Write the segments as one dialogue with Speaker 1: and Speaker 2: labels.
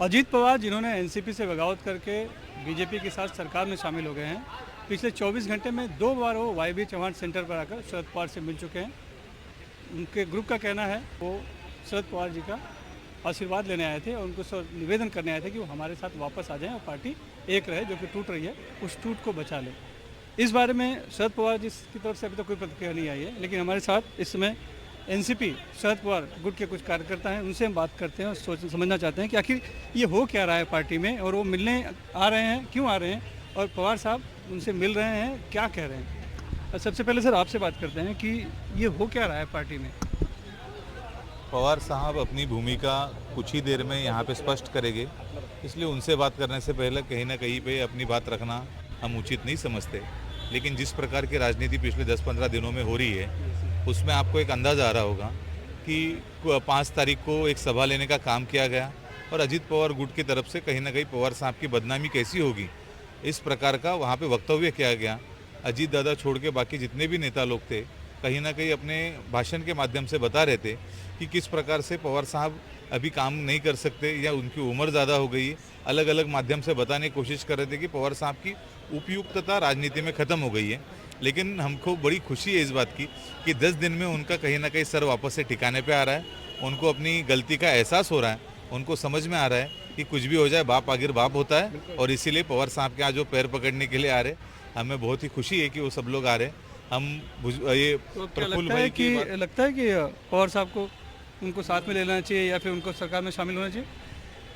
Speaker 1: अजीत पवार जिन्होंने एनसीपी से बगावत करके बीजेपी के साथ सरकार में शामिल हो गए हैं, पिछले 24 घंटे में 2 बार वो वाई चौहान सेंटर पर आकर शरद पवार से मिल चुके हैं। उनके ग्रुप का कहना है वो शरद पवार जी का आशीर्वाद लेने आए थे और उनको निवेदन करने आए थे कि वो हमारे साथ वापस आ जाएं और पार्टी एक रहे, जो कि टूट रही है उस टूट को बचा ले। इस बारे में शरद पवार जी की तरफ से अभी तक कोई प्रतिक्रिया नहीं आई है, लेकिन हमारे साथ इस समय एनसीपी शरद पवार गुट के कुछ कार्यकर्ता हैं, उनसे हम बात करते हैं और समझना चाहते हैं कि आखिर ये हो क्या रहा है पार्टी में, और वो मिलने आ रहे हैं क्यों आ रहे हैं, और पवार साहब उनसे मिल रहे हैं क्या कह रहे हैं। सबसे पहले सर आपसे बात करते हैं कि ये हो क्या रहा है पार्टी में।
Speaker 2: पवार साहब अपनी भूमिका कुछ ही देर में यहाँ पे स्पष्ट करेंगे, इसलिए उनसे बात करने से पहले कहीं ना कहीं पे अपनी बात रखना हम उचित नहीं समझते। लेकिन जिस प्रकार की राजनीति पिछले 10-15 दिनों में हो रही है, उसमें आपको एक अंदाज़ा आ रहा होगा कि 5 तारीख को एक सभा लेने का काम किया गया और अजीत पवार गुट की तरफ से कहीं ना कहीं पवार साहब की बदनामी कैसी होगी, इस प्रकार का वहाँ पे वक्तव्य किया गया। अजीत दादा छोड़ के बाकी जितने भी नेता लोग थे, कहीं ना कहीं अपने भाषण के माध्यम से बता रहे थे कि किस प्रकार से पवार साहब अभी काम नहीं कर सकते या उनकी उम्र ज़्यादा हो गई। अलग अलग माध्यम से बताने की कोशिश कर रहे थे कि पवार साहब की उपयुक्तता राजनीति में ख़त्म हो गई है। लेकिन हमको बड़ी खुशी है इस बात की कि 10 दिन में उनका कहीं ना कहीं सर वापस से ठिकाने पे आ रहा है। उनको अपनी गलती का एहसास हो रहा है, उनको समझ में आ रहा है कि कुछ भी हो जाए बाप आखिर बाप होता है, और इसीलिए पवार साहब के यहाँ जो पैर पकड़ने के लिए आ रहे, हमें बहुत ही खुशी है कि वो सब लोग आ रहे। हम ये
Speaker 1: तो क्या लगता है कि पवार साहब को उनको साथ में लेना चाहिए या फिर उनको सरकार में शामिल होना चाहिए?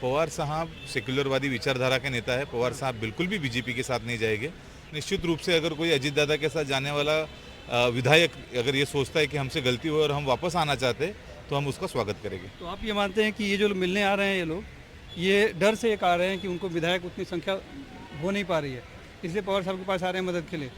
Speaker 2: पवार साहब सेक्युलरवादी विचारधारा के नेता है। पवार साहब बिल्कुल भी बीजेपी के साथ नहीं जाएंगे। निश्चित रूप से अगर कोई अजीत दादा के साथ जाने वाला विधायक अगर ये सोचता है कि हमसे गलती हुई और हम वापस आना चाहते हैं, तो हम उसका स्वागत करेंगे।
Speaker 1: तो आप ये मानते हैं कि ये जो मिलने आ रहे हैं ये लोग, ये डर से एक आ रहे हैं कि उनको विधायक उतनी संख्या हो नहीं पा रही है, इसलिए पवार साहब के पास आ रहे हैं मदद के लिए?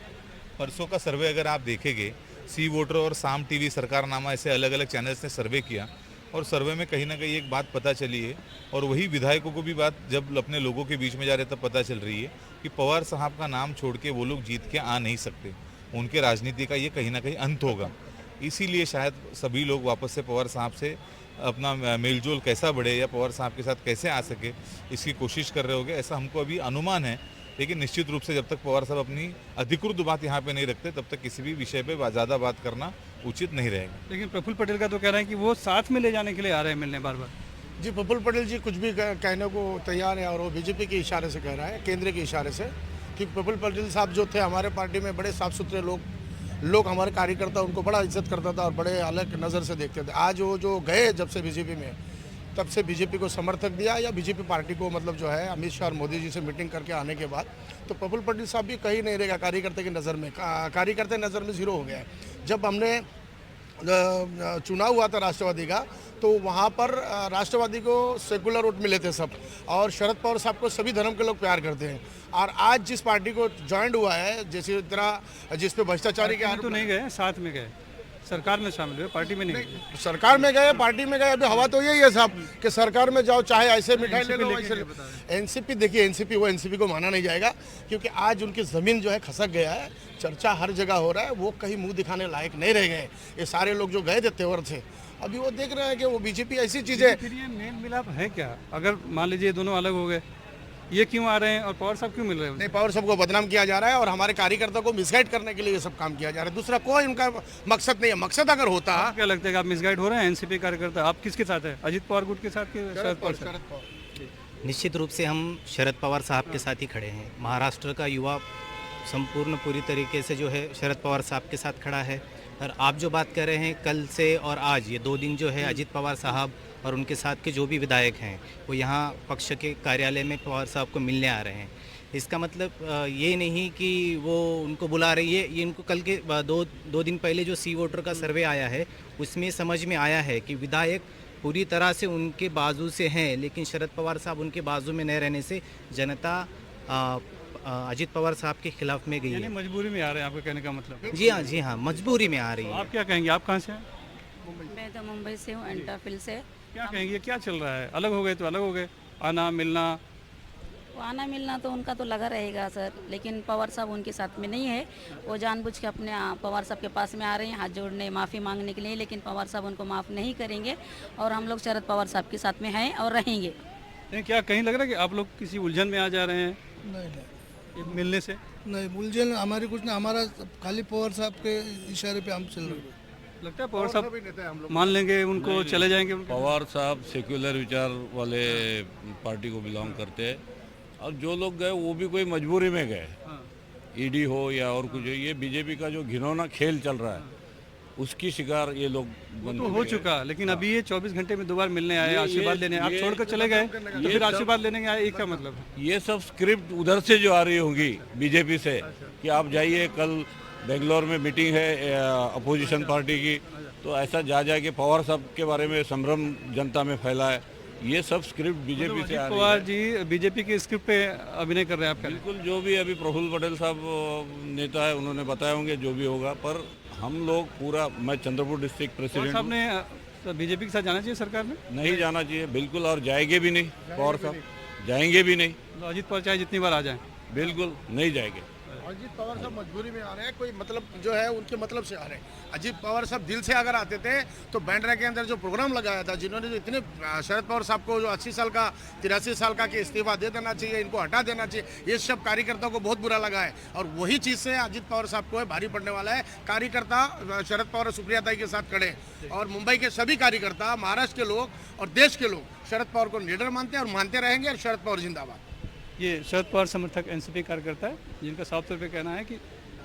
Speaker 2: परसों का सर्वे अगर आप देखेंगे, सी वोटर और साम टीवी, सरकारनामा, ऐसे अलग अलग चैनल्स ने सर्वे किया और सर्वे में कहीं ना कहीं एक बात पता चली है, और वही विधायकों को भी बात जब अपने लोगों के बीच में जा रहे तब पता चल रही है कि पवार साहब का नाम छोड़ के वो लोग जीत के आ नहीं सकते। उनके राजनीति का ये कहीं ना कहीं अंत होगा। इसीलिए शायद सभी लोग वापस से पवार साहब से अपना मेलजोल कैसा बढ़े या पवार साहब के साथ कैसे आ सके, इसकी कोशिश कर रहे होंगे, ऐसा हमको अभी अनुमान है। लेकिन निश्चित रूप से जब तक पवार साहब अपनी अधिकृत बात यहाँ पे नहीं रखते, तब तक किसी भी विषय पे ज़्यादा बात करना उचित नहीं रहेगा।
Speaker 1: लेकिन प्रफुल्ल पटेल का तो कह रहे हैं कि वो साथ में ले जाने के लिए आ रहे हैं मिलने बार बार।
Speaker 3: जी, प्रफुल्ल पटेल जी कुछ भी कहने को तैयार है, और वो बीजेपी के इशारे से कह रहा है, केंद्र के इशारे से, कि प्रफुल्ल पटेल साहब जो थे हमारे पार्टी में बड़े साफ सुथरे लोग हमारे कार्यकर्ता उनको बड़ा इज्जत करता था और बड़े अलग नज़र से देखते थे। आज वो जो गए जब से बीजेपी में, तब से बीजेपी को समर्थक दिया या बीजेपी पार्टी को, मतलब जो है अमित शाह और मोदी जी से मीटिंग करके आने के बाद, तो प्रफुल्ल पटेल साहब भी कहीं नहीं रहेगा कार्यकर्ता की नज़र में, कार्यकर्ता नज़र में जीरो हो गया है। जब हमने चुनाव हुआ था राष्ट्रवादी का, तो वहाँ पर राष्ट्रवादी को सेकुलर वोट मिले थे सब, और शरद पवार साहब को सभी धर्म के लोग प्यार करते हैं। और आज जिस पार्टी को ज्वाइंट हुआ है, जैसे तरह जिस पे भ्रष्टाचारी के
Speaker 1: तो नहीं गए, साथ में गए, सरकार में शामिल हुए, पार्टी में नहीं गए।
Speaker 3: सरकार में गए, पार्टी में गए, अभी हवा तो यही है साहब कि सरकार में जाओ, चाहे ऐसे मिठाई ले लो वैसे। एनसीपी देखिए, एनसीपी को माना नहीं जाएगा, क्योंकि आज उनकी ज़मीन जो है खसक गया है। चर्चा हर जगह हो रहा है, वो कहीं मुंह दिखाने लायक नहीं रह गए। ये सारे लोग जो गए थे तेवर थे, अभी वो देख रहे हैं कि वो बीजेपी ऐसी चीज़ है।
Speaker 1: फिर ये मेल मिलाप है क्या? अगर मान लीजिए दोनों अलग हो गए, ये क्यों आ रहे हैं और पवार साहब क्यों मिल रहे हैं?
Speaker 3: नहीं, पवार साहब को बदनाम किया जा रहा है और हमारे कार्यकर्ता को मिसगाइड करने के लिए ये सब काम किया जा रहा है। दूसरा कोई उनका मकसद नहीं है। मकसद अगर होता,
Speaker 1: क्या लगता है कि आप मिसगाइड हो रहे हैं? एनसीपी कार्यकर्ता आप किसके साथ है, अजीत पवार गुट के साथ कि शरद पवार?
Speaker 4: निश्चित रूप से हम शरद पवार साहब के साथ ही खड़े हैं। महाराष्ट्र का युवा संपूर्ण पूरी तरीके से जो है शरद पवार साहब के साथ खड़ा है। और आप जो बात कर रहे हैं, कल से और आज ये 2 दिन जो है अजीत पवार साहब और उनके साथ के जो भी विधायक हैं, वो यहाँ पक्ष के कार्यालय में पवार साहब को मिलने आ रहे हैं। इसका मतलब ये नहीं कि वो उनको बुला रही है। ये इनको कल के दो दिन पहले जो सी वोटर का सर्वे आया है, उसमें समझ में आया है कि विधायक पूरी तरह से उनके बाजू से हैं, लेकिन शरद पवार साहब उनके बाजू में न रहने से जनता अजीत पवार साहब के खिलाफ में गई है।
Speaker 1: मजबूरी में आ रहे हैं, आपका कहने का मतलब?
Speaker 4: जी हाँ, मजबूरी में आ रही है।
Speaker 1: आप क्या कहेंगे, आप कहाँ से हैं?
Speaker 5: मैं तो मुंबई से हूँ, एंटाफिल से।
Speaker 1: क्या कहेंगे, क्या चल रहा है? अलग हो गए तो अलग हो गए, आना मिलना?
Speaker 5: आना मिलना तो उनका तो लगा रहेगा सर, लेकिन पवार साहब उनके साथ में नहीं है। वो जानबूझ के अपने पवार साहब के पास में आ रहे हैं हाथ जोड़ने, माफ़ी मांगने के लिए, लेकिन पवार साहब उनको माफ़ नहीं करेंगे और हम लोग शरद पवार साहब के साथ में हैं और रहेंगे।
Speaker 1: नहीं, क्या कहीं लग रहा है कि आप लोग किसी उलझन में आ जा रहे हैं
Speaker 6: नहीं नहीं
Speaker 1: ये मिलने से?
Speaker 6: नहीं, उलझन हमारी कुछ नहीं, हमारा खाली पवार साहब के इशारे पे हम चल रहे हैं।
Speaker 1: लगता है पवार साहब मान लेंगे उनको, चले जाएंगे उनके?
Speaker 7: पवार साहब सेक्युलर विचार वाले पार्टी को बिलोंग करते हैं और जो लोग गए वो भी कोई मजबूरी में गए, ईडी हो या और कुछ हो। ये बीजेपी का जो घिनौना खेल चल रहा है उसकी शिकार ये लोग बन
Speaker 1: तो
Speaker 7: चुके
Speaker 1: हो
Speaker 7: हैं।
Speaker 1: चुका, लेकिन अभी ये 24 घंटे में 2 बार मिलने आए,
Speaker 7: ये-
Speaker 1: आशीर्वाद लेने आप
Speaker 7: ये-
Speaker 1: छोड़कर चले गए तो
Speaker 7: ये
Speaker 1: फिर
Speaker 7: सब-
Speaker 1: आशीर्वाद लेने आए, ये क्या मतलब है?
Speaker 7: ये सब स्क्रिप्ट उधर से जो आ रही होंगी बीजेपी से कि आप जाइए, कल बेंगलोर में मीटिंग है अपोजिशन पार्टी की, तो ऐसा जा के पवार साहब के बारे में संभ्रम जनता में फैला है। ये सब स्क्रिप्ट बीजेपी से आ
Speaker 1: अजित
Speaker 7: रही
Speaker 1: पवार
Speaker 7: है।
Speaker 1: जी बीजेपी के स्क्रिप्ट पे अभिनय कर रहे हैं, आप कह रहे हैं?
Speaker 7: बिल्कुल, जो भी अभी प्रफुल्ल पटेल साहब नेता है उन्होंने बताए होंगे जो भी होगा, पर हम लोग पूरा, मैं चंद्रपुर डिस्ट्रिक्ट
Speaker 1: पवार
Speaker 7: प्रेसिडेंट
Speaker 1: साहब
Speaker 7: हूँ,
Speaker 1: ने बीजेपी के साथ जाना चाहिए सरकार में?
Speaker 7: नहीं जाना चाहिए बिल्कुल, और जाएंगे भी नहीं। पवार साहब जाएंगे भी नहीं,
Speaker 1: तो अजित पवार चाहे जितनी बार आ जाए
Speaker 7: बिल्कुल नहीं जाएंगे।
Speaker 3: अजीत पवार साहब मजबूरी में आ रहे हैं, कोई मतलब जो है उनके मतलब से आ रहे हैं। अजीत पवार साहब दिल से अगर आते थे तो बैंड्रा के अंदर जो प्रोग्राम लगाया था, जिन्होंने जो इतने शरद पवार साहब को जो 80 साल का 83 साल का कि इस्तीफा दे देना चाहिए, इनको हटा देना चाहिए, ये सब कार्यकर्ताओं को बहुत बुरा लगा है। और वही चीज़ से अजीत पवार साहब को भारी पड़ने वाला है। कार्यकर्ता शरद पवार और सुप्रिया ताई के साथ खड़े हैं और मुंबई के सभी कार्यकर्ता, महाराष्ट्र के लोग और देश के लोग शरद पवार को लीडर मानते हैं और मानते रहेंगे। और शरद पवार जिंदाबाद।
Speaker 1: ये शरद पवार समर्थक एनसीपी कार्यकर्ता है जिनका साफ तौर पे कहना है कि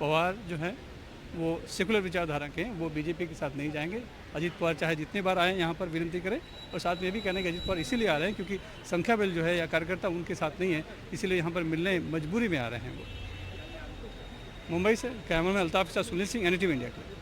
Speaker 1: पवार जो है वो सेकुलर विचारधारा के हैं, वो बीजेपी के साथ नहीं जाएंगे। अजीत पवार चाहे जितने बार आए यहाँ पर विनती करें, और साथ में ये भी कहना है कि अजीत पवार इसीलिए आ रहे हैं क्योंकि संख्या बल जो है या कार्यकर्ता उनके साथ नहीं है, इसीलिए यहाँ पर मिलने मजबूरी में आ रहे हैं वो। मुंबई से कैमरामैन अल्ताफ के साथ सुनील सिंह, NDTV इंडिया के।